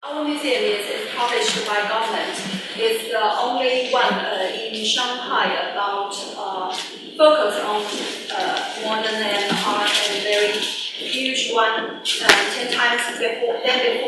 Our museum is published by government. It's the only one in Shanghai about focus on modern and art, and very huge one, 10 times before. And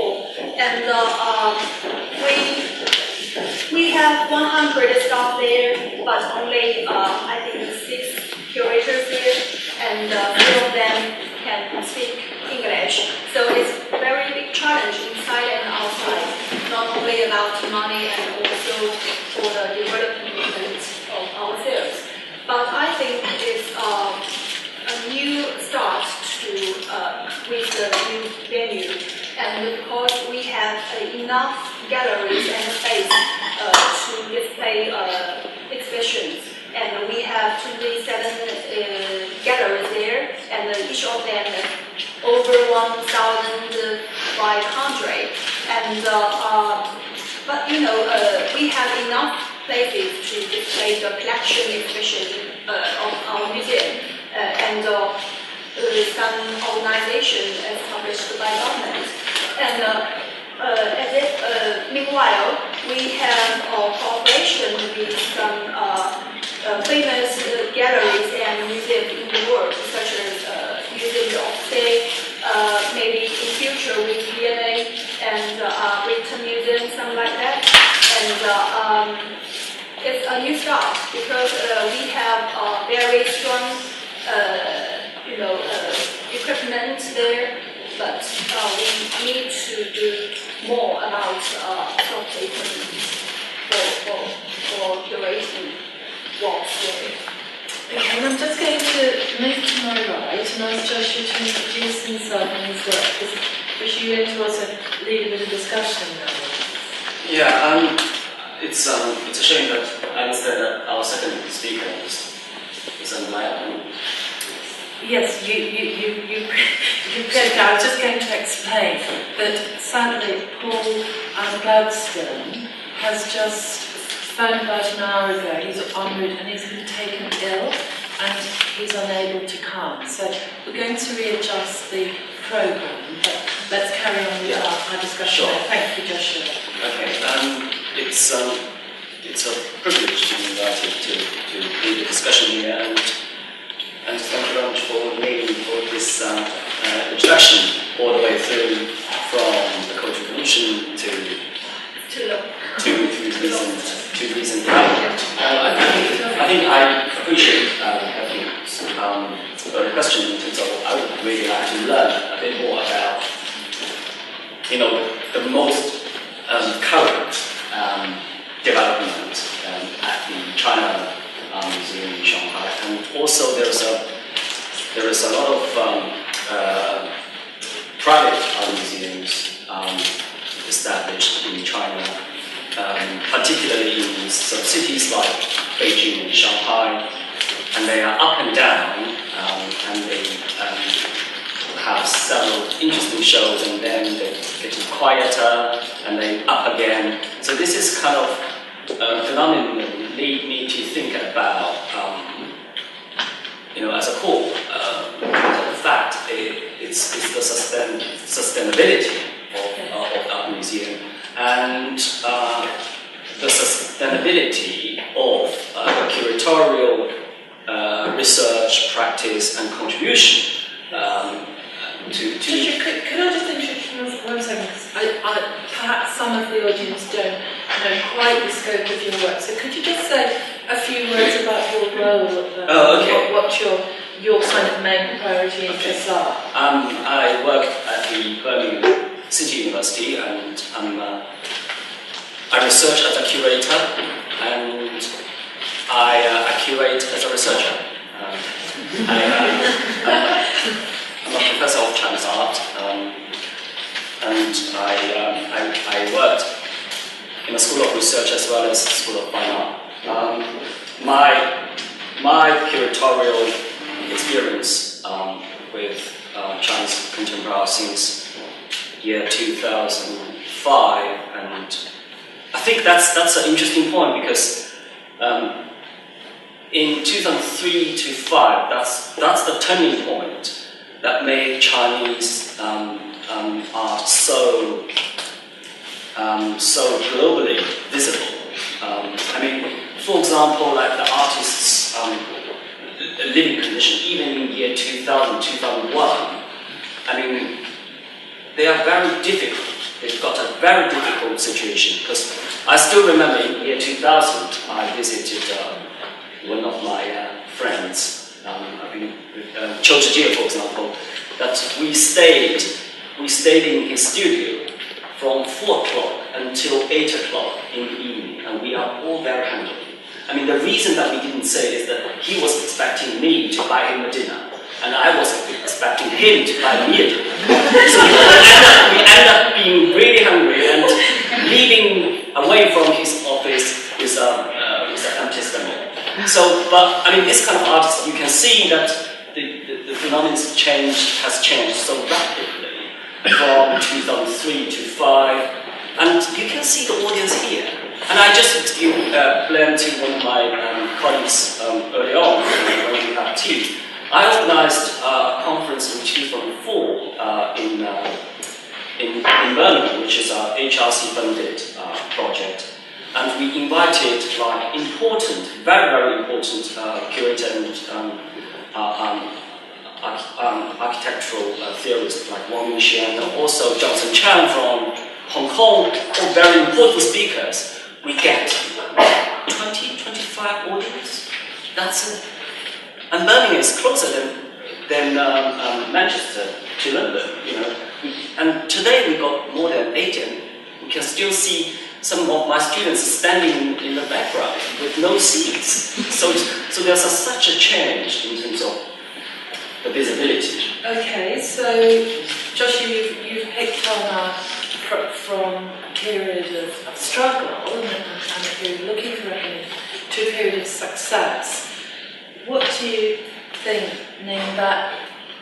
we have 100 staff there, but only I think 6 curators there, and 3 of them can speak English. So it's a very big challenge inside and outside, not only about money and also for the development of ourselves. But I think it's a new start with the new venue, and because we have enough galleries and space to display exhibitions, and we have 27 galleries there, and each of them over 1,500. And but we have enough places to display the collection exhibition of our museum, and some organization established by government. And meanwhile, we have cooperation with some famous galleries and museums in the world, such as Museum of State, maybe in future with DNA and Britain Museum, something like that. And it's a new start because we have very strong equipment there, but we need to do more about soft equipment for curating walks there. Okay, and I'm just going to move to my right and ask Joshua to introduce himself and his work, because you going to also lead a bit of discussion now. Yeah, it's a shame that I understand that our second speaker is unreliable. Yes, you said I was just going to explain that sadly Paul Gladstone has just phoned about an hour ago. He's en route and he's been taken ill and he's unable to come. So we're going to readjust the programme, but let's carry on with our discussion. Sure. Thank you, Joshua. Okay, it's a privilege to be invited to lead the discussion here, and thank you very much for Ning for this introduction all the way through from the Cultural Commission to recent development. I think I appreciate having the question in terms of I would really like to learn a bit more about the most current development at the China Museum in Shanghai, and also there is a lot of private art museums established in China, particularly in some cities like Beijing and Shanghai, and they are up and down, and they have several interesting shows, and then they get quieter, and then up again. So this is kind of phenomenon that lead me to think about, as a whole, in fact, it's the sustainability of our museum, and the sustainability of curatorial research, practice, and contribution Could I just interrupt you for 1 second? Because perhaps some of the audience don't know quite the scope of your work. So could you just say a few words about your role? Okay. What your kind of main priority interests are? I work at the Birmingham City University, and I research as a curator, and I curate as a researcher. I'm a professor of Chinese art, and I worked in a school of research as well as school of fine art. My curatorial experience with Chinese contemporary art since year 2005, and I think that's an interesting point because in 2003 to 5, that's the turning point that made Chinese art so so globally visible. I mean, for example, like the artists' living condition, even in year 2000, 2001, I mean, they are very difficult. They've got a very difficult situation, because I still remember in year 2000, I visited one of my friends, I've been with Jiang, for example, that we stayed in his studio from 4 o'clock until 8 o'clock in the evening, and we are all very hungry. I mean, the reason that we didn't say is that he was expecting me to buy him a dinner, and I was expecting him to buy me a dinner. So we ended up being really hungry and leaving away from his office with an empty stomach. So, but I mean, this kind of artist, you can see that the phenomenon has changed so rapidly from 2003 to 5, and you can see the audience here. And I just blame to one of my colleagues early on when we had tea. I organized a conference in 2004 in Birmingham, which is a HRC-funded project, and we invited like important, very, very important curator and architectural theorists like Wang Mingxian, and also Johnson Chan from Hong Kong, all very important speakers. We get 20, 25 audience. That's it. And Birmingham is closer than Manchester to London, you know. And today we got more than 80, and we can still see some of my students standing in the background with no seats. So there's such a change in terms of the visibility. Okay, so Joshua, you've picked on from a period of struggle and a period of looking for an image to a period of success. What do you think, Ning, that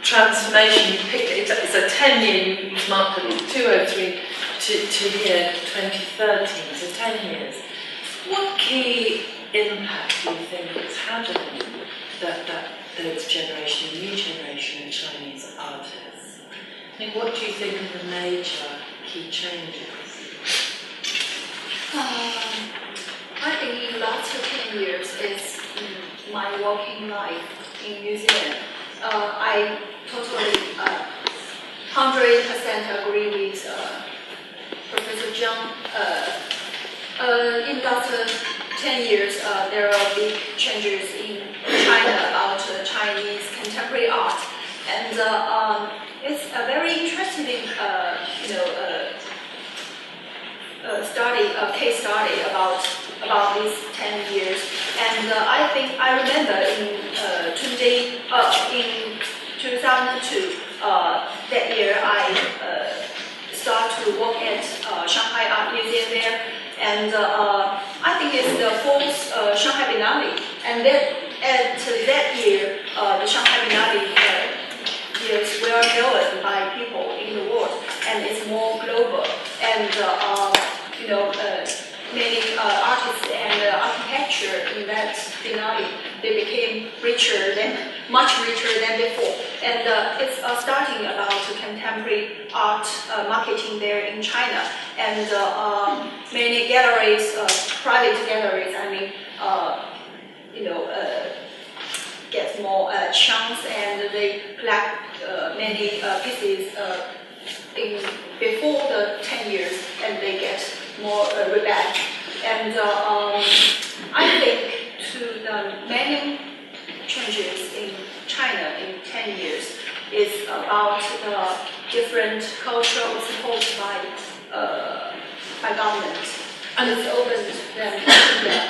transformation you picked? It's a 10-year, you've marked it, 2003 to year 2013, so 10 years. What key impact do you think it's had on those generation, the new generation of Chinese artists? Ning, what do you think are the major key changes? I think in the last 10 years is my working life in museum. I totally 100% agree with Professor Jiang. In the last 10 years, there are big changes in China about Chinese contemporary art, and it's a very interesting, case study about these 10 years. And I remember in 2002, that year I started to work at Shanghai Art Museum there, and I think it's the 4th Shanghai Biennale. And then at that year, the Shanghai Biennale is well known by people in the world, and it's more global. And many artists and architecture in that Biennale, they became much richer than before. And it's starting about contemporary art marketing there in China. And many galleries, private galleries, get more chance, and they collect many pieces before the 10 years, and they get more rebate. And I think to the many changes in China in 10 years is about the different cultural support by government. And it's opened them.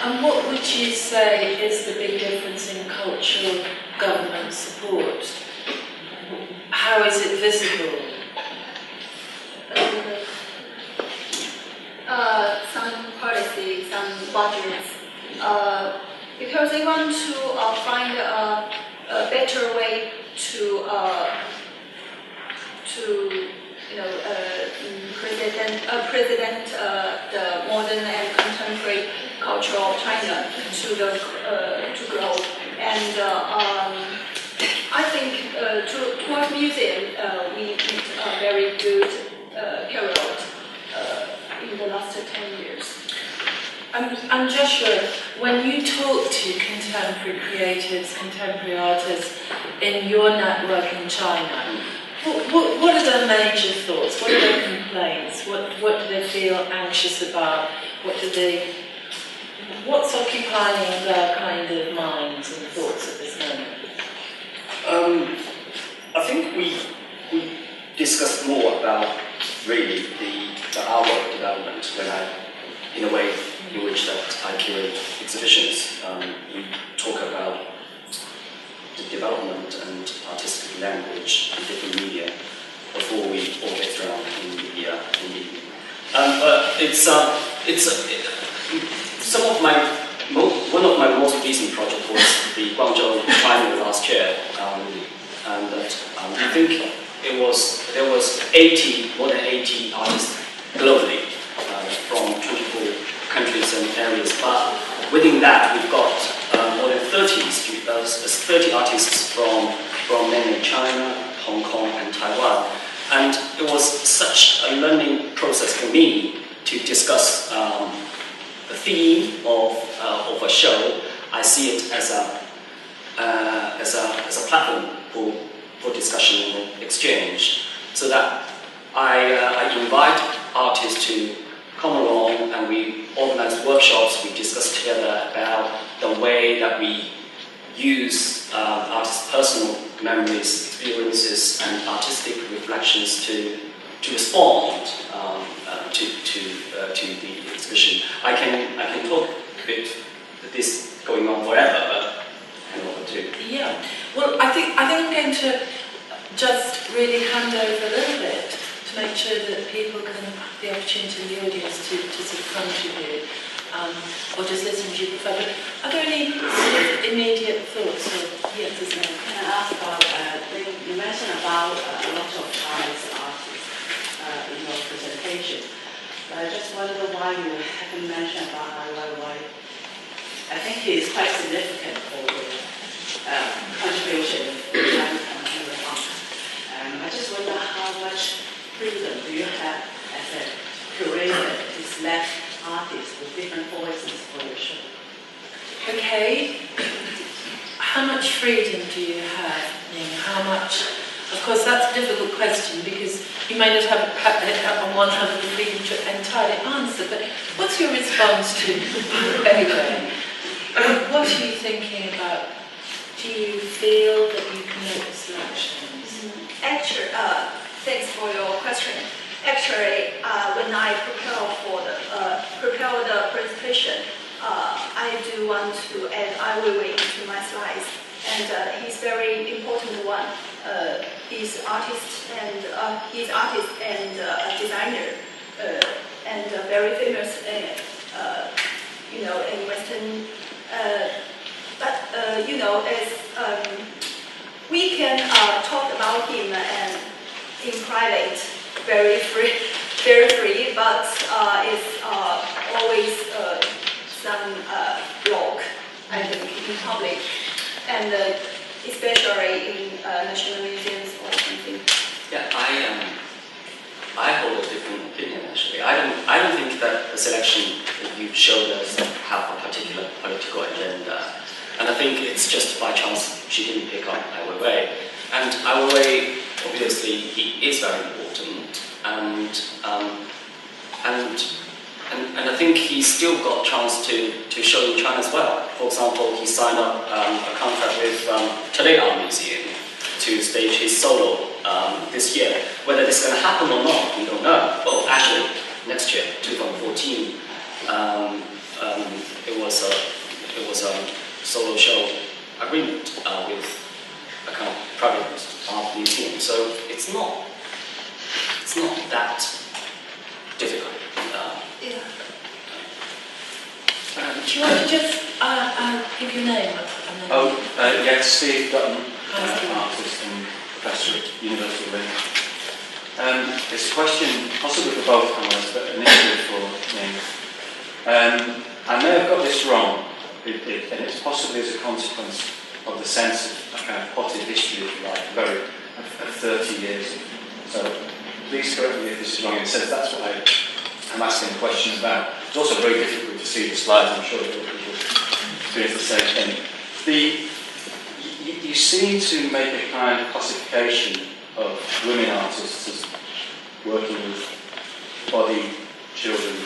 And what would you say is the big difference in cultural government support? How is it visible? Some policy, some budgets, because they want to find a better way to present the modern and contemporary culture of China to grow. And I think towards museum we did a very good period in the last And Joshua, when you talk to contemporary creatives, contemporary artists in your network in China, what are their major thoughts? What are their complaints? What do they feel anxious about? What's occupying their kind of minds and thoughts at this moment? I think we discussed more about really the artwork development when in a way in which that I curate exhibitions. We talk about the development and artistic language in different media before we all get around in the evening. One of my most recent projects was the Guangzhou Triennial last year, and that I think there was more than 80 artists globally from 24 countries and areas. But within that, we've got more than 30 artists from mainland China, Hong Kong, and Taiwan. And it was such a learning process for me to discuss the theme of a show. I see it as a platform for discussion and exchange, so that I invite artists to come along and we organize workshops. We discuss together about the way that we use artists' personal memories, experiences, and artistic reflections to respond to the exhibition. I can talk a bit this going on forever, but I know what to do. Yeah. Well, I think I'm going to just really hand over a little bit to make sure that people can have the opportunity in the audience to sort of contribute, or just listen to you prefer. But are there any sort of immediate thoughts? Or, yes, there's no. Can I ask about, you mentioned about a lot of Chinese artists in your presentation. But I just wonder why you haven't mentioned about Ai. I think he is quite significant for the contribution in Chinese contemporary art. I just wonder how much freedom do you have as a curator to select artists with different voices for your show? Okay. How much freedom do you have, Ning? How much? Of course, that's a difficult question because you may not have on one hand the freedom to entirely answer, but what's your response to anyway? What are you thinking about? Do you feel that you can make the selections? Actually, thanks for your question. Actually, when I prepare the presentation, I do want to add Ai Weiwei into my slides, and he's very important one. He's artist and designer, and very famous, in Western. As we can talk about him and in private, very free, but it's always some block, I think, in public, and especially in national museums or something. Yeah, I hold a different opinion actually. I don't think that the selection that you showed us have a particular political agenda, and I think it's just by chance she didn't pick up Ai Weiwei. And Ai Weiwei, obviously, he is very important, and I think he's still got a chance to show in China as well. For example, he signed up a contract with Today Art Museum to stage his solo this year. Whether this is going to happen or not, we don't know. Well, actually, next year, 2014, it was a solo show agreement with a kind of private art museum. So it's not that difficult. Yeah. Do you want to just give your name? Yes, Steve Dutton, artist and professor at University of Birmingham. It's a question possibly for both panelists, but initially for me. I may have got this wrong, and it's possibly as a consequence of the sense of a kind of potted history, if you like, of 30 years. So please correct me if this is wrong. In a sense, that's what I'm asking a question about. It's also very difficult to see the slides. I'm sure people experience the same thing. You seem to make a kind of classification of women artists as working with body, children,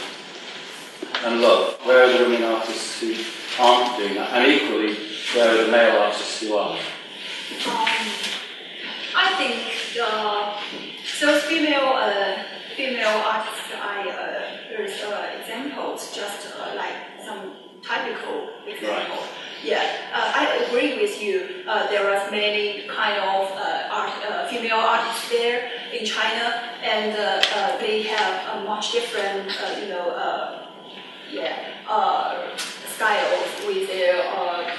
and love. Where are the women artists who aren't doing that? And equally, where are the male artists who are? I think those female artists, there's examples, just like some typical example. Right. Yeah, I agree with you. There are many kind of female artists there in China, and they have a much different, styles with their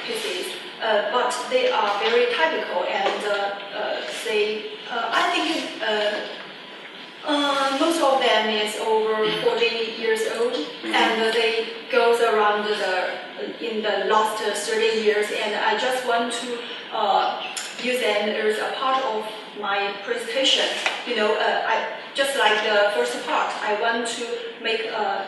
pieces. But they are very typical, and I think most of them is over 40 years old, and they goes around in the last 30 years, and I just want to use them as a part of my presentation. I just like the first part, I want to make art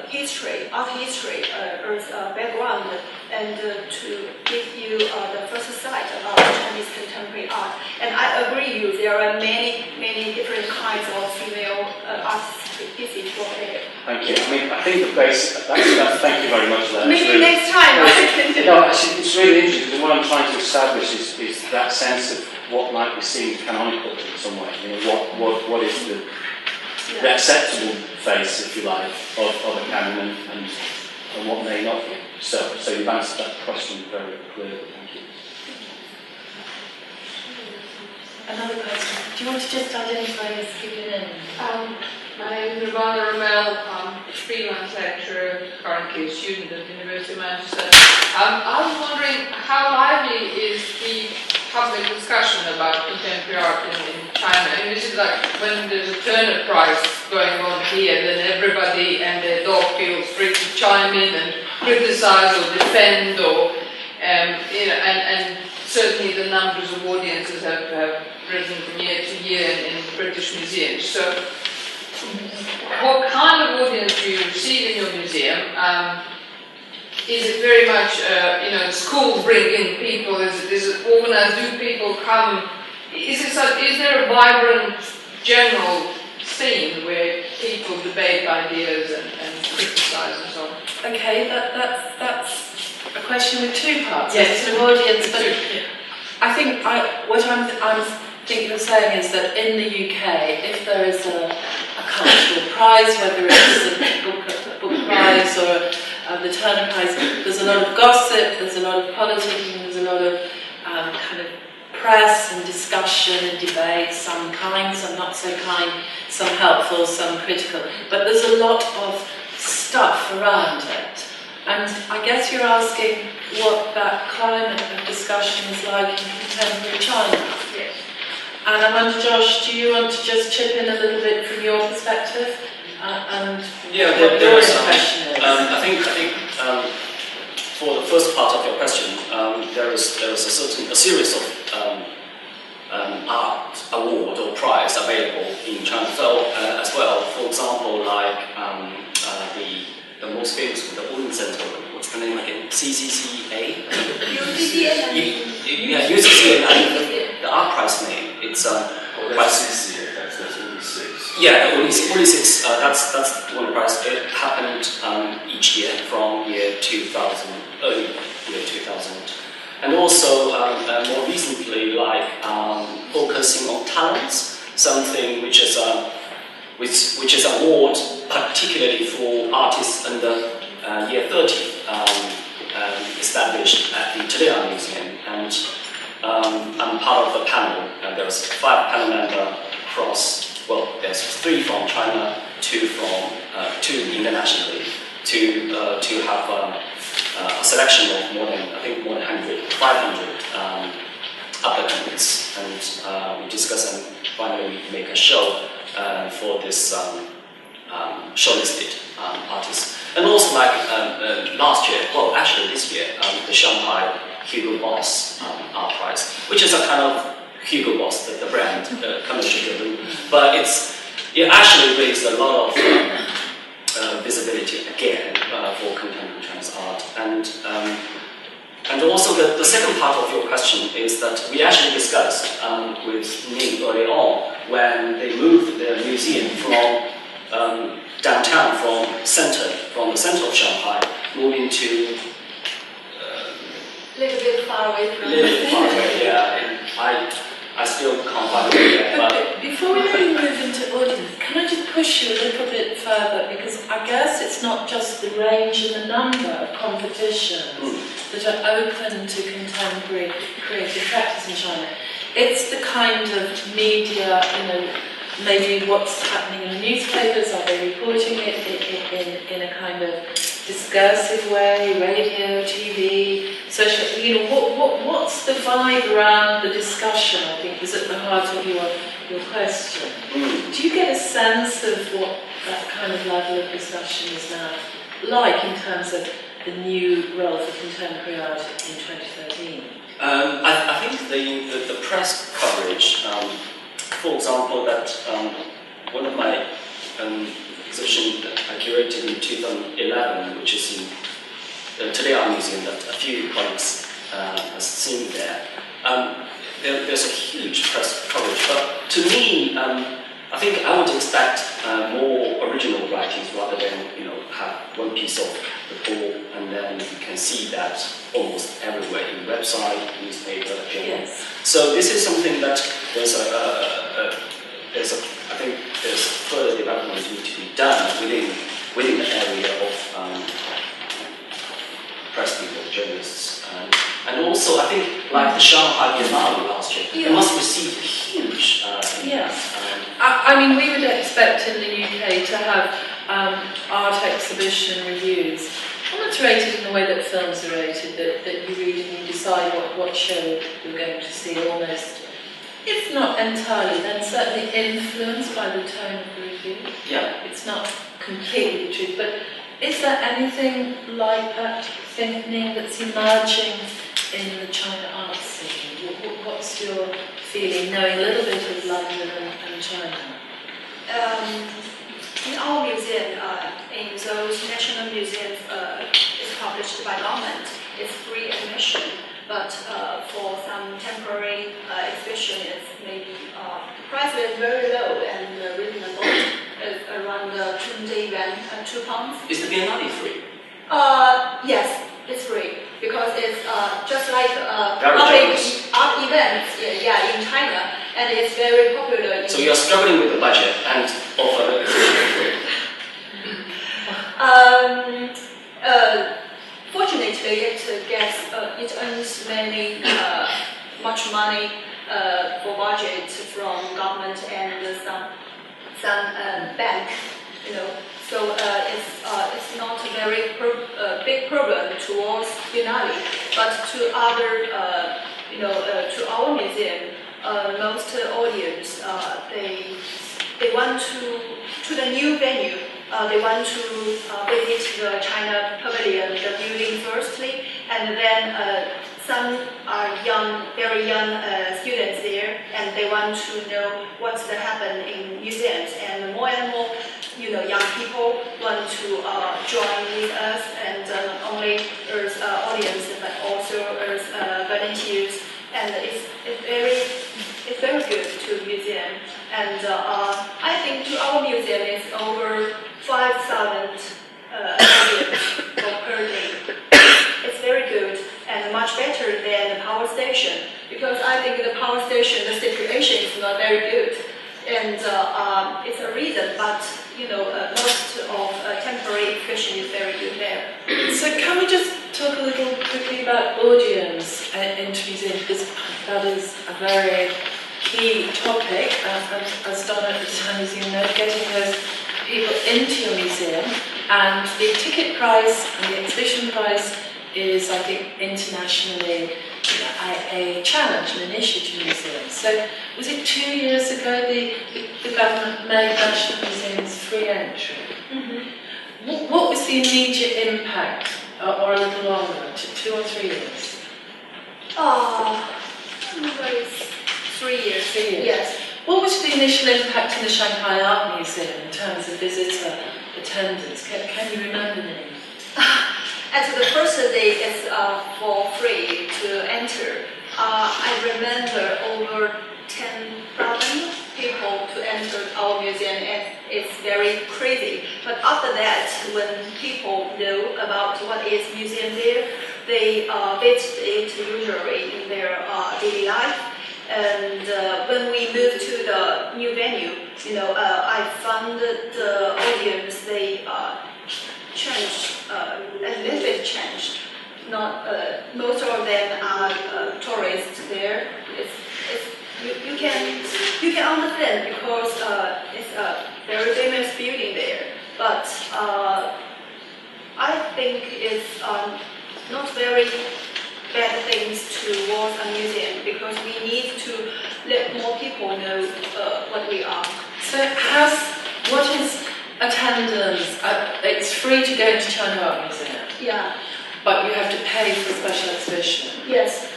history as a background, and to give you the first sight about Chinese contemporary art. And I agree with you, there are many different kinds of female artists pieces for there. Thank you. I think the basic, thank you very much for that. Maybe next time I can. No, actually, it's really interesting, because what I'm trying to establish is that sense of what might be seen canonical in some way. What is the acceptable face, if you like, of a canon, and what may not be. So you've answered that question very clearly. Thank you. Another question. Do you want to just identify your name? My name is Ravana Ramel. I'm a freelance lecturer, currently a student at the University of Manchester. I was wondering how lively is the public discussion about contemporary art in China? I mean, is it like when there's a Turner Prize going on here, then everybody and their dog feels free to chime in and criticize or defend, or and certainly the numbers of audiences have risen from year to year in British museums. So, what kind of audience do you receive in your museum? Is it very much, school bringing people? Is it organized? Do people come? Is there a vibrant general scene where people debate ideas and criticize and so on? Okay, that's a question with two parts. Yes, it's an audience, but I think what I'm thinking of saying is that in the UK, if there is a cultural prize, whether it's a book prize or the Turner Prize, there's a lot of gossip, there's a lot of politicking, there's a lot of kind of press and discussion and debate, some kind, some not so kind, some helpful, some critical. But there's a lot of stuff around it. And I guess you're asking what that climate of discussion is like in contemporary China. Yes. And I wonder, Josh, do you want to just chip in a little bit from your perspective? And what your impression is? I think for the first part of your question, there is a series of art award or prize available in China as well. For example, like the most famous with the Olin Center, what's the name again? CCCA? UCCA. UCCA. The art prize name. It's CCCA. That's only 6. Yeah, only 6. That's one prize. It happened each year from year 2000, early year 2000, and also more recently, like focusing on talents, something which is award particularly for artists under year 30, established at the Tobias Museum, and I'm part of the panel. There's 5 panel members across. Well, there's 3 from China, 2 internationally, to have a selection of more than 500 applicants, and we discuss and finally we make a show for this shortlisted artists. And also like last year, well actually this year, the Shanghai Hugo Boss art prize, which is a kind of Hugo Boss, the brand, commercial driven, but it actually raised a lot of visibility again for contemporary Chinese art. And also the second part of your question is that we actually discussed with Ning early on when they moved their museum from downtown, from the center of Shanghai, moving to a little bit far away from yeah. And I still can't find it. But before we really move into audience, can I just push you a little bit further? Because I guess it's not just the range and the number of competitions that are open to contemporary creative practice in China. It's the kind of media, maybe what's happening in the newspapers, are they reporting it in a kind of discursive way, radio, TV, social, what's the vibe around the discussion, I think, is at the heart of your question. Do you get a sense of what that kind of level of discussion is now like in terms of the new role for contemporary art in 2013? I think the press coverage, for example, that one of my exhibition that I curated in 2011, which is in Today Art Museum, that a few colleagues have seen there. There's a huge press coverage, but to me, I think I would expect more original writings rather than have one piece of the whole, and then you can see that almost everywhere in website, newspaper, journal. Yes. So this is something that I think there's further development to be done within the area of press people, journalists, and also I think like the Shanghai Biennale last year, it must receive huge. I mean, we would expect in the UK to have art exhibition reviews, almost rated in the way that films are rated, that you read and you decide what show you're going to see, almost. If not entirely, then certainly influenced by the tone of the review. Yeah. It's not completely the truth, but is there anything like that thinking that's emerging in the China art scene? What's your feeling, knowing a little bit of London and China? In our museum, in those national museums, it's published by government. It's free admission. But for some temporary exhibition, it's maybe price is very low and reasonable. It's around 20 yuan, £2. Is the Biennale free? Yes, it's free because it's just like public art events, in China, and it's very popular. So you're struggling with the budget and offer the exhibition free. Fortunately, it earns much money for budget from government and some bank, So it's not a very big problem towards Biennale, but to other, to our museum, most audience they want to the new venue. They want to visit the China Pavilion, the building firstly, and then some are very young students there, and they want to know what's happen in museums. And more, young people want to join with us, and not only as audience, but also as volunteers. And it's very good to museum. And I think to our museum it's over 5,000 audience per day. It's very good and much better than the power station, because I think the power station, the situation is not very good, and it's a reason. But most of temporary exhibition is very good there. So can we just talk a little quickly about audience into museums, because that is a very key topic, as Donna at the Town Museum knows, getting those people into your museum, and the ticket price and the exhibition price is, I think, internationally a challenge and an issue to museums. So was it 2 years ago the government made national museums free entry? Mm-hmm. What was the immediate impact, or a little longer, 2 or 3 years? It's 3 years. 3 years. Yes. What was the initial impact in the Shanghai Art Museum in terms of visitor attendance? Can you remember Ning? As the first day is for free to enter. I remember over 10,000 people to enter our museum, and it's very crazy. But after that, when people know about what is museum there, they visit it usually in their daily life. And when we moved to the new venue, I found that the audience, they changed, a little bit changed. Not most of them are tourists there. You can understand because it's a very famous building there. But I think it's not very bad things towards a museum because we need to let more people know what we are. So what is attendance? It's free to go into China Art Museum. Yeah. But you have to pay for a special exhibition. Yes.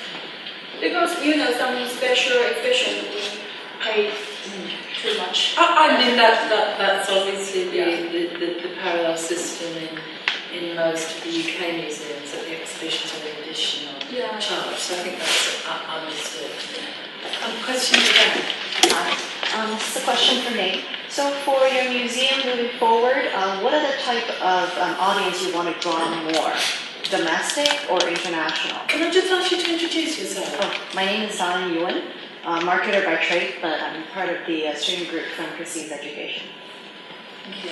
Because some special exhibition we pay too much. I mean that's obviously the parallel system in most of the UK museums, that the exhibitions are an additional charge. So I think that's understood. Questions again? This is a question for Ning. So for your museum moving forward, what are the type of audience you want to draw more? Domestic or international? Can I just ask you to introduce yourself? Oh, my name is Zhan Yuan, marketer by trade, but I'm part of the student group from Christie's Education. Thank you.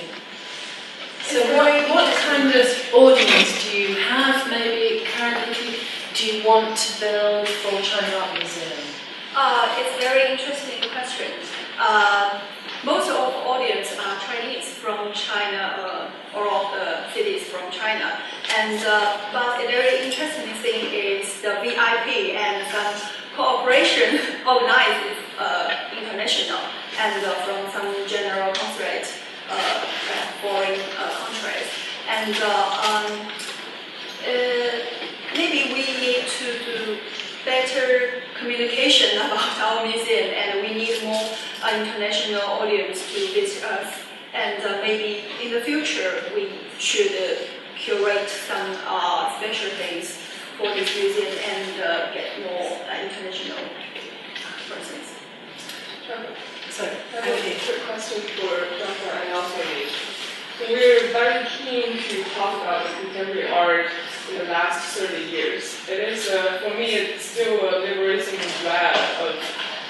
So what kind of audience do you have, maybe currently, do you want to build for China Art Museum? It's a very interesting question. Most of the audience are Chinese from China, or of the cities from China. And but a very interesting thing is the VIP and some cooperation organized international and from some general consulate foreign countries. And maybe we need to do better communication about our museum, and we need more international audience to visit us. And maybe in the future we should curate some special things for this museum and get more international persons. Sorry, I have a quick question for Dr. and also me. So we're very keen to talk about the contemporary art in the last 30 years. It is, for me, it's still a liberating web of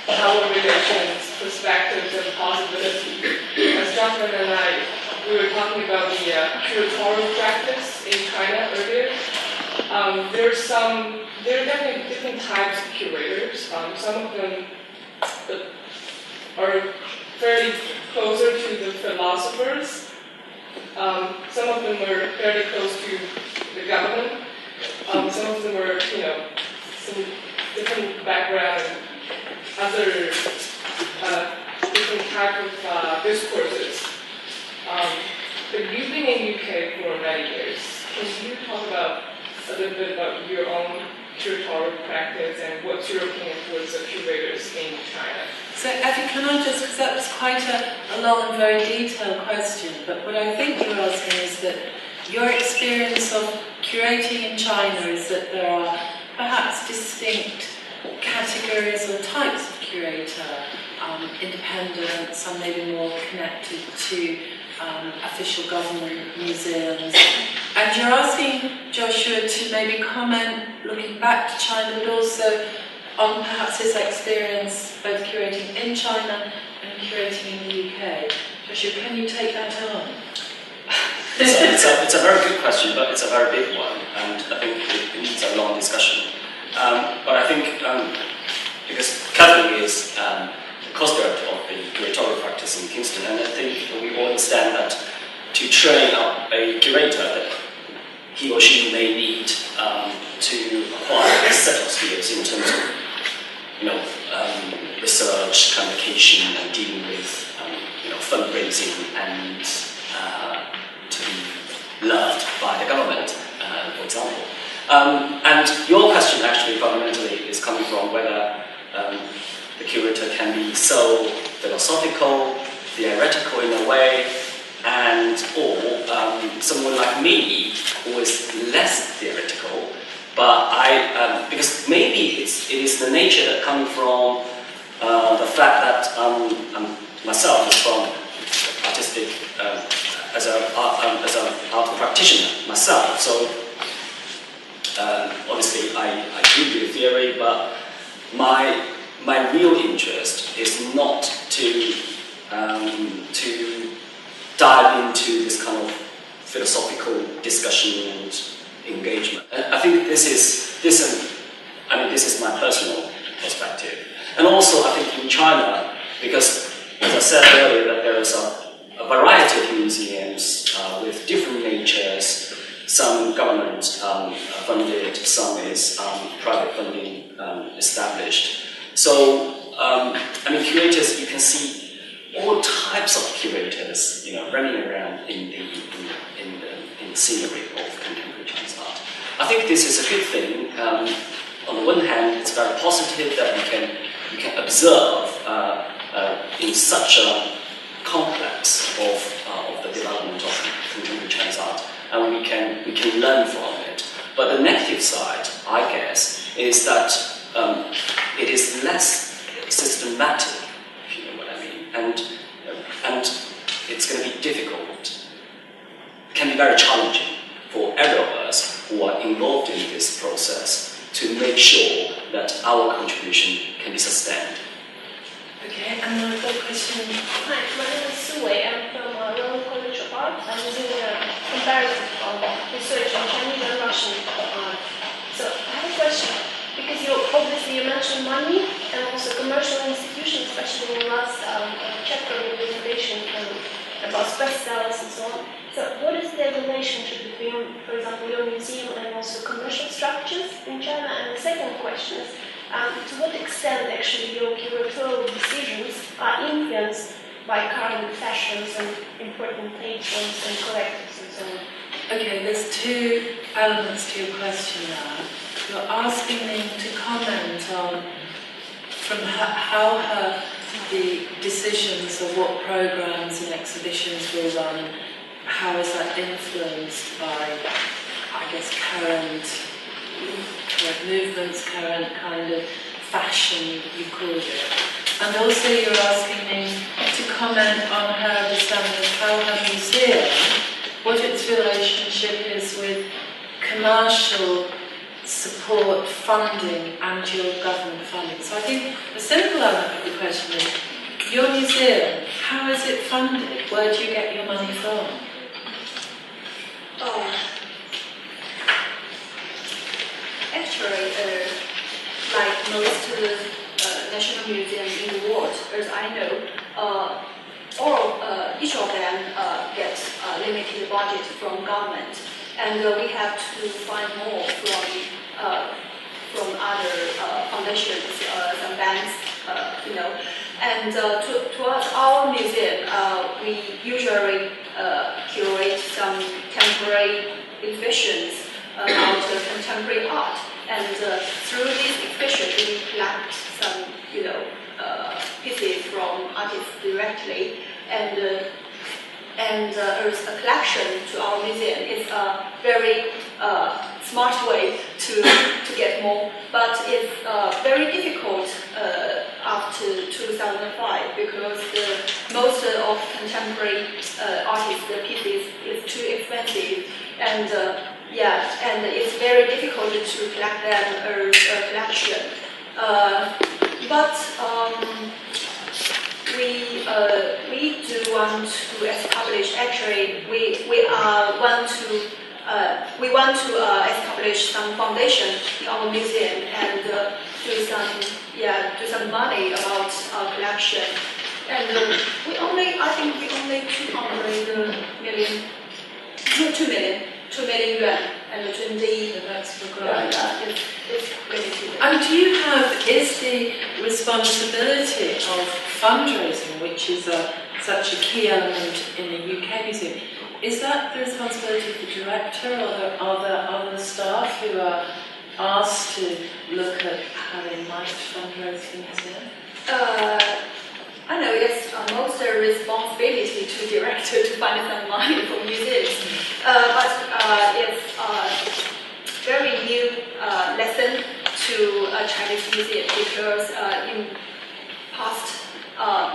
power relations, perspectives, and possibilities. As Jonathan and we were talking about the curatorial practice in China earlier. There are definitely different types of curators. Some of them are fairly closer to the philosophers. Some of them are fairly close to the government. Some of them are, some different background and other different type of discourses. But you've been in UK for many years. Can you talk about a little bit about your own curatorial practice and what's your opinion towards the curators in China? So, Effie, can I just, because that was quite a long and very detailed question, but what I think you're asking is that your experience of curating in China is that there are perhaps distinct categories or types of curator, independent, some maybe more connected to official government museums. And you're asking Joshua to maybe comment, looking back to China, but also on perhaps his experience both curating in China and curating in the UK. Joshua, can you take that on? It's a very good question, but it's a very big one, and I think it needs a long discussion. But I think, because Catherine is the co-director of the curatorial practice in Kingston, and I think we all understand that to train up a curator, that he or she may need to acquire a set of skills in terms of, research, communication, and dealing with, fundraising, and to be loved by the government, for example. And your question actually fundamentally is coming from whether the curator can be so philosophical, theoretical in a way, and or someone like me who is less theoretical, but because maybe it is the nature that comes from the fact that myself is from artistic as an art practitioner myself. So obviously I do theory, but my real interest is not to dive into this kind of philosophical discussion and engagement. And I think this is my personal perspective. And also I think in China, because as I said earlier, that there is a variety of museums with different natures. Some government funded, some is private funding established. So curators, you can see all types of curators, running around in the scenery of contemporary Chinese art. I think this is a good thing. On the one hand, it's very positive that you can observe in such a complex of the development of contemporary Chinese art, and we can learn from it. But the negative side, I guess, is that it is less systematic, if you know what I mean, and it's going to be difficult. It can be very challenging for every of us who are involved in this process to make sure that our contribution can be sustained. Okay, and another question. Hi, my name is Su Wei. I'm from Royal College of Art. I'm doing a comparative research on Chinese and Russian art. So I have a question, because you mentioned money and also commercial institutions, especially in the last chapter of your presentation about bestsellers and so on. So what is the relationship between, for example, your museum and also commercial structures in China? And the second question is, to what extent actually your curatorial decisions are influenced by current fashions and important patrons and collectors and so on? Okay, there's two elements to your question now. You're asking me to comment on how the decisions of what programs and exhibitions will run, how is that influenced by, I guess, current movements, current kind of fashion, you called it. And also you're asking me to comment on her understanding of how her museum, what its relationship is with commercial support, funding, and your government funding. So I think the simple element of the question is, your museum, how is it funded? Where do you get your money from? Actually, like most national museums in the world, as I know, each of them get limited budget from government, and we have to find more from other foundations, some banks, And to us, our museum, we usually curate some temporary exhibitions about contemporary art, and through these exhibitions, we collect some, pieces from artists directly, and as a collection to our museum is a very smart way to get more, but it's very difficult after 2005 because most of contemporary artists' pieces is too expensive, and and it's very difficult to collect them as a collection. But we do want to establish. Actually, we want to establish some foundation in our museum and do some money about our collection. And I think we only 2 million yuan, and 20. That's for It's limited. And is the responsibility of fundraising, which is such a key element in the UK museum, is that the responsibility of the director, or are there other staff who are asked to look at how they might fundraise for the museum? I know it's most responsibility to director to find some money for museums, but it's very new lesson to a Chinese museum because in past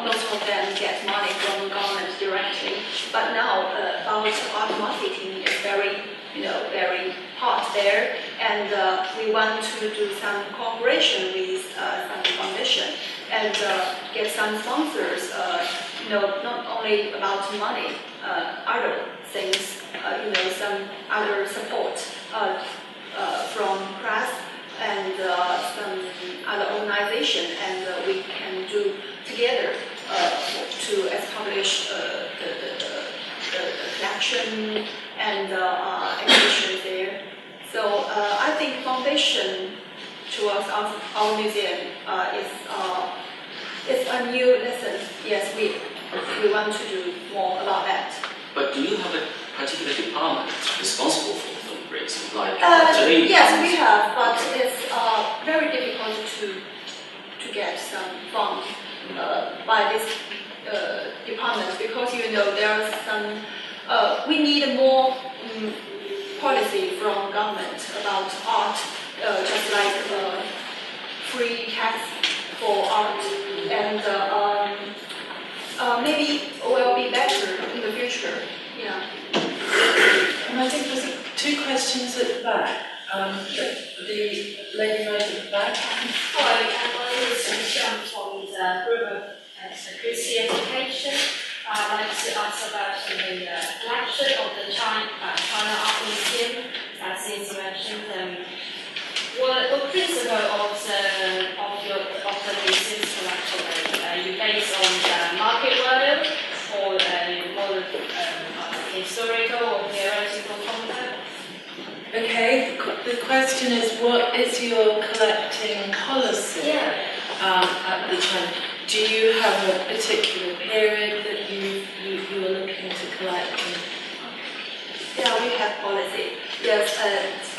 most of them get money from government directly, but now about art marketing is very hot there, and we want to do some cooperation with some foundation and get some sponsors. Not only about money, other things. Some other support from press and some other organization, and we can do together to establish the collection and exhibition there. So I think foundation towards our museum is a new lesson. Yes, we want to do more about that. But do you have a particular department responsible for fundraising, like today? Yes, we have, but it's very difficult to get some funds by this department because there are some. We need more policy from government about art, just like free tax for art, and maybe will be better in the future. Yeah. And I think there's two questions at the back. The lady right at the back. Hi, my name is Jiang from the River Security Education. I'd like to ask about the collection of the China Art Museum. Since you mentioned, what principle of the museum's collection are you based on the market value or more historical or theoretical content? Okay, the question is, what is your collecting policy at the China? Do you have a particular period that you are looking to collect in? Yeah, we have policy. Yes,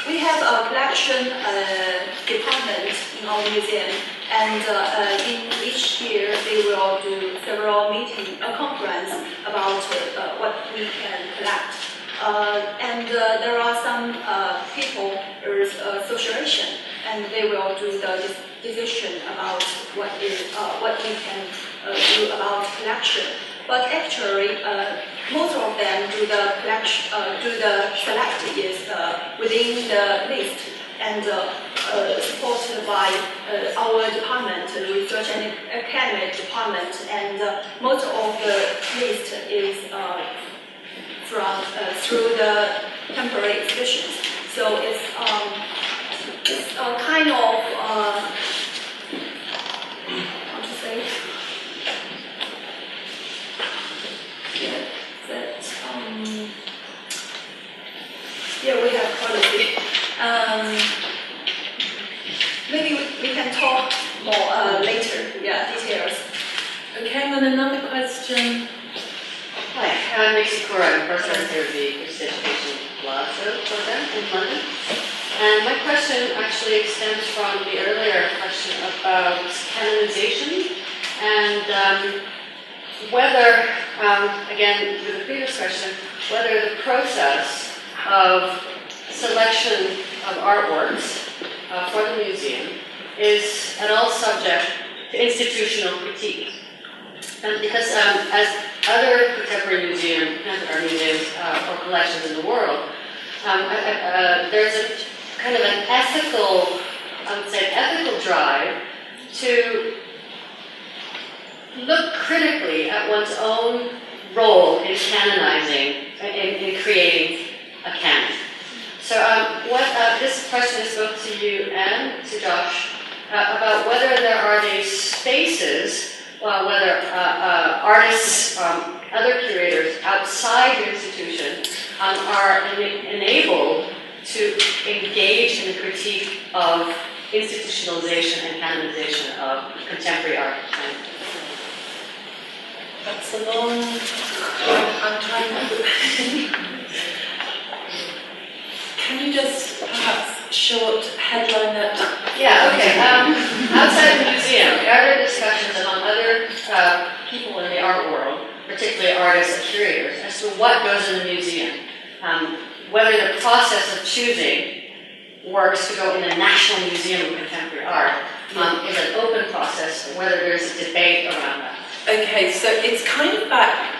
we have a collection department in our museum, and in each year they will do several meetings, a conference about what we can collect. And there are some people, there is an association, and they will do the decision about what we can do about collection. But actually, most of them do the collection, select is within the list, and supported by our department, research and academic department, and most of the list is from through the temporary exhibitions. So it's kind of how to say. Yeah, we have policy. Maybe we can talk more later. Yeah, details. Okay, and then another question. Hi, I'm Nixie Cora. I'm president of the Kingston Education Plaza program in London. And my question actually stems from the earlier question about canonization and whether, again, with the previous question, whether the process of selection of artworks for the museum is at all subject to institutional critique. And because as other contemporary museums or collections in the world, there's a kind of an ethical, I would say, ethical drive to look critically at one's own role in canonizing, in creating a canon. So this question is both to you and to Josh about whether there are these spaces, whether artists, other curators outside the institution are enabled to engage in the critique of institutionalization and canonization of contemporary art. That's a long. I'm trying to. Can you just perhaps short headline that? Yeah. Okay. Outside the museum, there are discussions among other people in the art world, particularly artists and curators, as to what goes in the museum. Whether the process of choosing works to go in the National Museum of Contemporary Art is an open process, or whether there's a debate around that. Okay, so it's kind of back,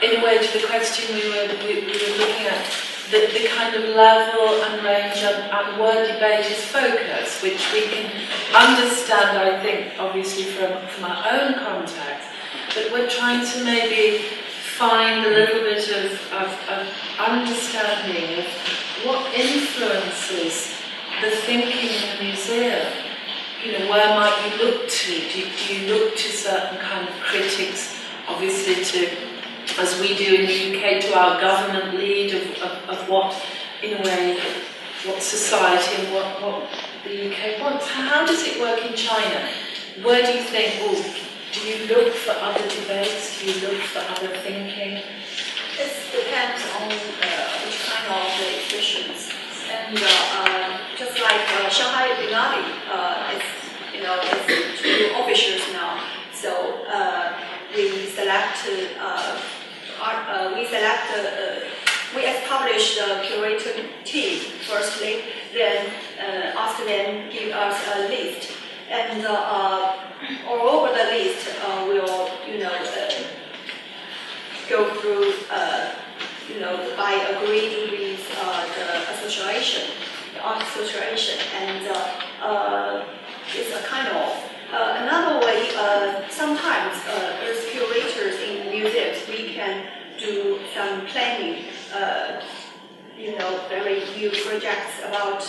in a way, to the question we were looking at, the kind of level and range and where debate is focused, which we can understand, I think, obviously from our own context, but we're trying to maybe find a little bit of understanding of what influences the thinking in the museum. You know, where might you look to? Do you look to certain kind of critics, obviously to, as we do in the UK, to our government lead of what, in a way, what society and what the UK wants? How does it work in China? Where do you think, do you look for other debates? Do you look for other thinking? It depends on which kind of the exhibitions. And just like Shanghai Biennale, it's 2 officials now. So we establish the curator team firstly, then after them give us a list, and all over the list we'll go through by agreeing with the association, the art association, and it's a kind of another way. Sometimes as curators in museums, we can do some planning, very new projects about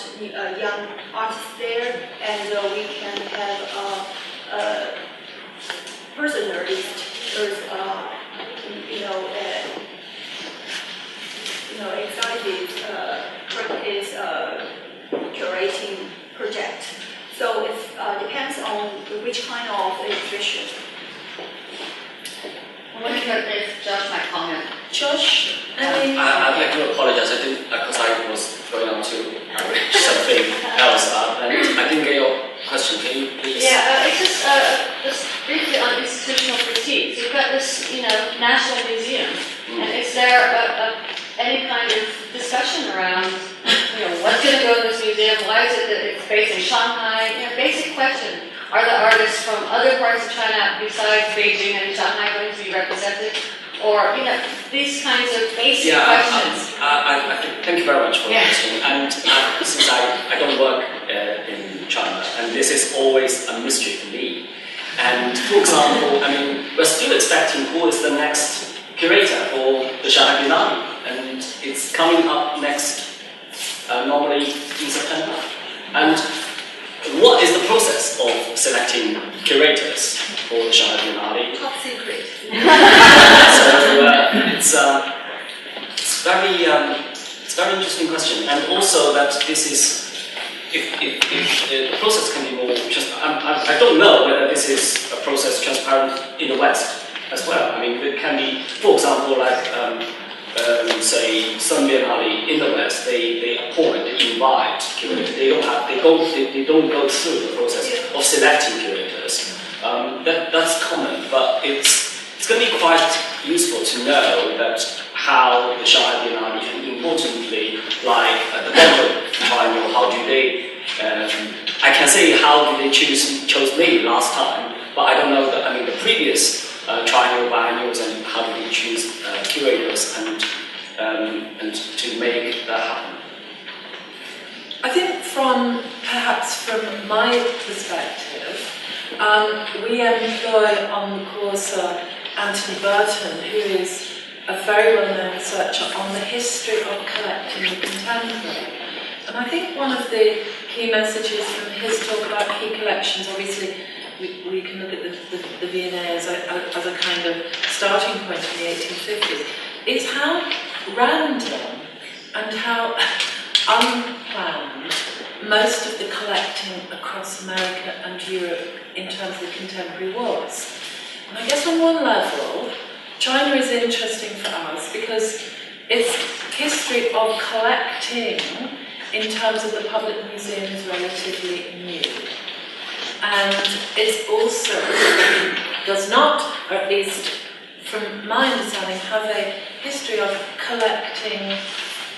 young artists there, and we can have a personal list. There's excited practice curating project. So it depends on which kind of exhibition. What do you think, Josh might comment? Josh, I'd like to apologize. I didn't, because I was going on to something else, and I didn't get your question. Can you please? Yeah, it's just briefly on institutional critique. So you've got this, National Museum, and is there any kind of discussion around, what's going to go in this museum? Why is it that it's based in Shanghai? Basic question. Are the artists from other parts of China besides Beijing and Shanghai going to be represented? Or, these kinds of basic questions. Thank you very much for the question. And since I don't work in China, and this is always a mystery to me. And for example, we're still expecting who is the next curator for the Shanghai Biennale, and it's coming up next, normally in September. And what is the process of selecting curators for the Shanghai Biennale? Top secret. So it's very interesting question, and also that this is, if the process can be more just, I don't know whether this is a process transparent in the West as well. It can be, for example, like say some biennale in the West, they appoint, they invite curators. They don't go through the process of selecting curators. That's common, but it's going to be quite useful to know that how the Shanghai Biennale, and importantly, like the Birmingham triennial, how do they? I can say how do they chose me last time, but I don't know the previous triennial, biennials, and how do they choose curators and to make that happen. I think perhaps from my perspective, we employ on the course Anthony Burton, who is a very well-known researcher on the history of collecting the contemporary. And I think one of the key messages from his talk about key collections, obviously we can look at the V&A as a kind of starting point in the 1850s, is how random and how unplanned most of the collecting across America and Europe in terms of contemporary was. And I guess on one level, China is interesting for us because its history of collecting in terms of the public museum is relatively new. And it also does not or at least from my understanding, have a history of collecting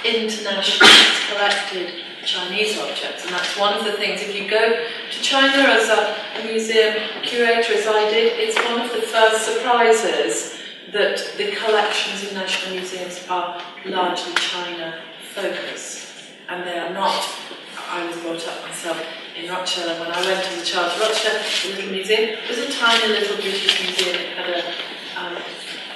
internationally collected Chinese objects, and that's one of the things. If you go to China as a museum curator, as I did, it's one of the first surprises that the collections in national museums are largely China focused, and they are not. I was brought up myself in Rochelle, and when I went as a child to Rochelle, the little museum, it was a tiny little British museum. It had a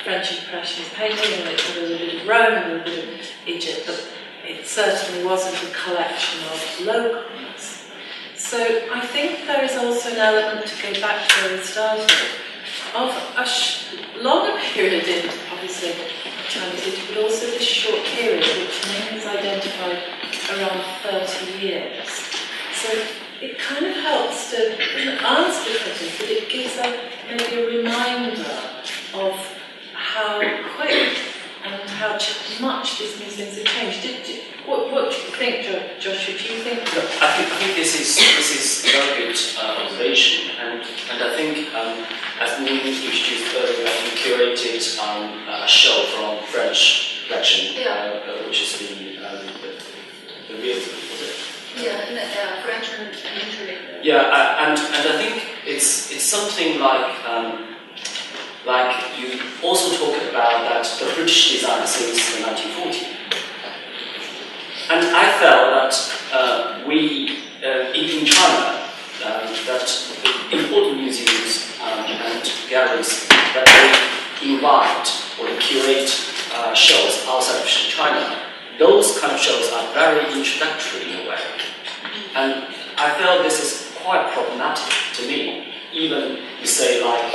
French Impressionist painting, and it had a little bit of Rome and a little bit of Egypt, but it certainly wasn't a collection of locals. So I think there is also an element, to go back to where we started, of a longer period in, obviously, Chinese history, but also this short period, which Ning has identified around 30 years. So it kind of helps to answer the question, but it gives maybe a reminder of how quick and how much these museums have changed. What do you think, Joshua? Do you think? No, I think this is a very good observation, and I think as Ning introduced earlier, we curated a show from French collection, which is the real, was it? Yeah, French and Italy. Yeah, and I think it's something like you also talk about that the British design since the 1940s. And I felt that we, in China, that important museums and galleries that they invite or they curate shows outside of China, those kind of shows are very introductory in a way. And I felt this is quite problematic to me. Even you say like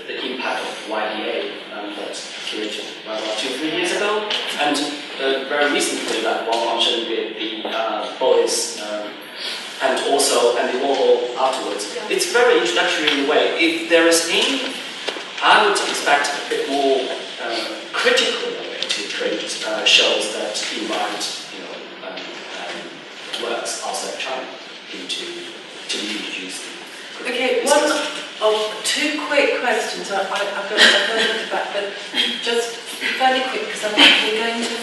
the impact of YDA that curated about 2-3 years ago, and very recently like Wang mentioned the boys and the Warhol afterwards. It's very introductory in a way. If there is any, I would expect a bit more critical in a way to create shows that invite works outside China to be introduced. Okay, one of two quick questions. I've got to look back, but just fairly quick because we're going to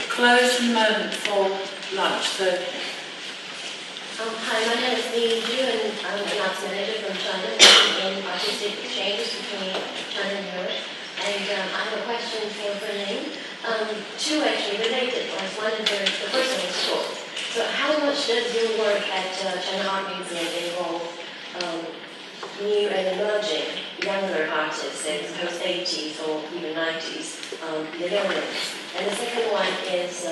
close in a moment for lunch. So. Hi, my name is Ning, and I'm an arts manager from China, working in artistic exchange between China and Europe. And I have a question for Ning. Two actually related ones. One is the first one is short. So how much does your work at China Art Museum involve new and emerging younger artists, say post-80s or even 90s, developments? And the second one is,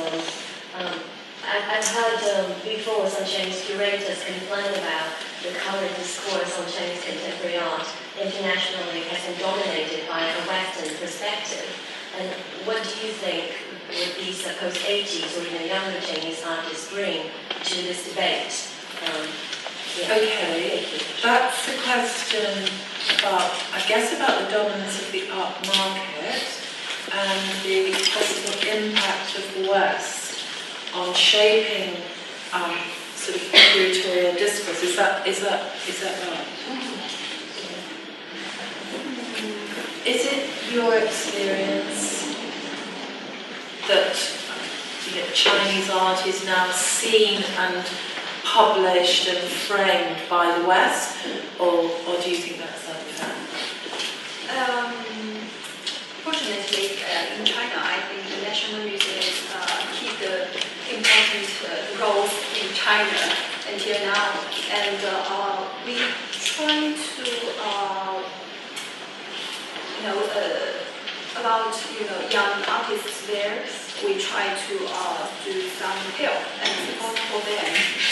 I've heard before some Chinese curators complain about the current discourse on Chinese contemporary art internationally has been dominated by a Western perspective. And what do you think would these post-80s or even younger Chinese artists bring to this debate? Okay, that's a question about, I guess, about the dominance of the art market and the possible impact of the West on shaping sort of curatorial discourse. Is that right? Is it your experience that Chinese art is now seen and published and framed by the West, or do you think that's unfair? Fortunately, in China, I think the national museums keep the important roles in China until now, and we try to about young artists there. We try to do some help and support for them.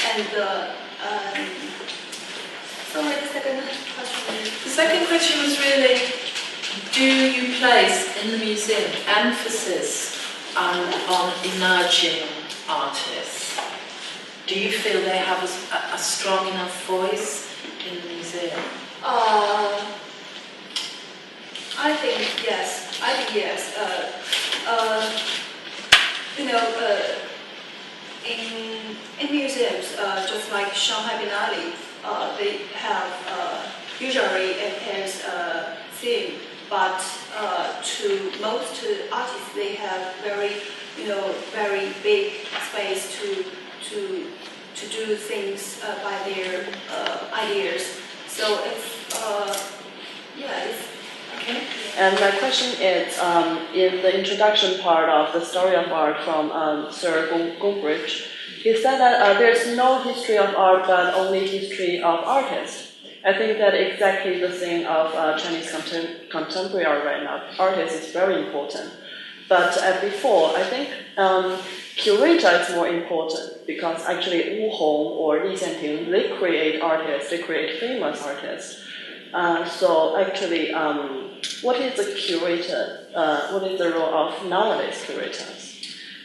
And sorry, the second question. The second question was really, do you place in the museum emphasis on emerging artists? Do you feel they have a strong enough voice in the museum? I think yes. In museums, just like Shanghai Biennale, they have usually it has theme, but to most artists, they have very big space to do things by their ideas. So it's okay. And my question is, in the introduction part of the story of art from Sir Gongbridge, he said that there's no history of art but only history of artists. I think that exactly the thing of Chinese contemporary art right now. Artists is very important. But as before, I think curator is more important because actually Jiehong or Li Xianting, they create artists, they create famous artists. So actually, what is a curator? What is the role of nowadays curators?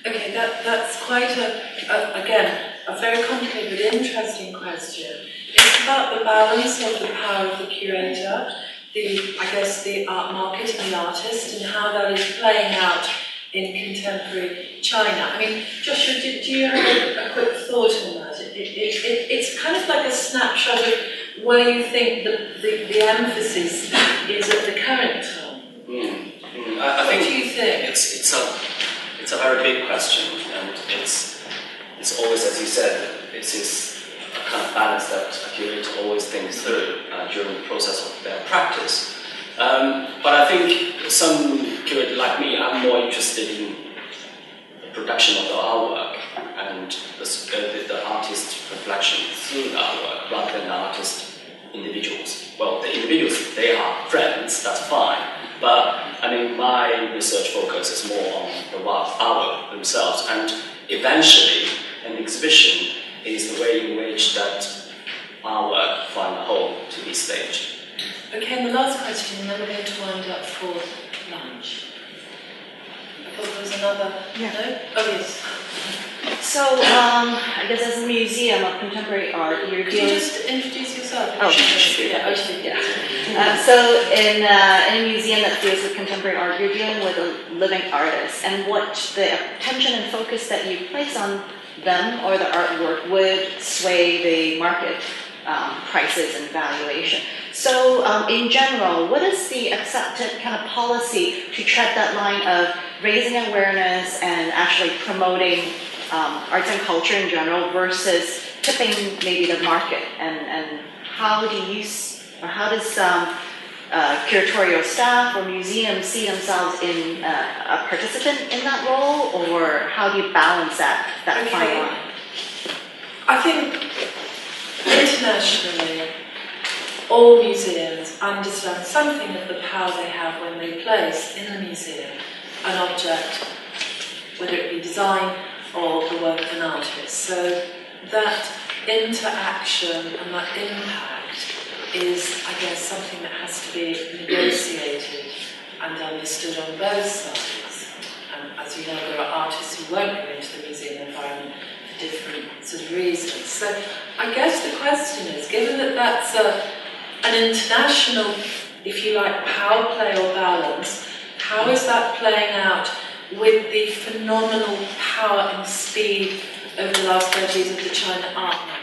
Okay, that's quite a very complicated but interesting question. It's about the balance of the power of the curator, the art market and the artist, and how that is playing out in contemporary China. I mean, Joshua, do you have a quick thought on that? It's kind of like a snapshot of where you think the emphasis is at the current time. I think what do you think? It's a very big question, and it's always, as you said, it's a kind of balance that a curator always thinks through during the process of their practice. But I think some curators like me, I'm more interested in the production of the artwork and the artist's reflection through the artwork rather than the artist individuals. Well, the individuals, they are friends, that's fine. But I mean, my research focus is more on the artwork themselves, and eventually an exhibition is the way in which that artwork find a home to be staged. Okay, and the last question, and then we're going to wind up for lunch. I thought there was another. Yeah. No? Oh, yes. So, I guess as a museum of contemporary art, you're Could dealing. you just introduce yourself? Oh, sure. Yeah, okay, yeah. So, in a museum that deals with contemporary art, you're dealing with a living artist, and what the attention and focus that you place on them or the artwork would sway the market prices and valuation. So, in general, what is the accepted kind of policy to tread that line of raising awareness and actually promoting arts and culture in general versus tipping maybe the market? And how does curatorial staff or museums see themselves in a participant in that role, or how do you balance that fine line? I think internationally, all museums understand something of the power they have when they place in the museum an object, whether it be design or the work of an artist. So that interaction and that impact is, I guess, something that has to be negotiated and understood on both sides. And as you know, there are artists who won't go into the museum environment for different sort of reasons. So I guess the question is, given that that's an international, if you like, power play or balance, how is that playing out with the phenomenal power and speed over the last 30 years of the China art market?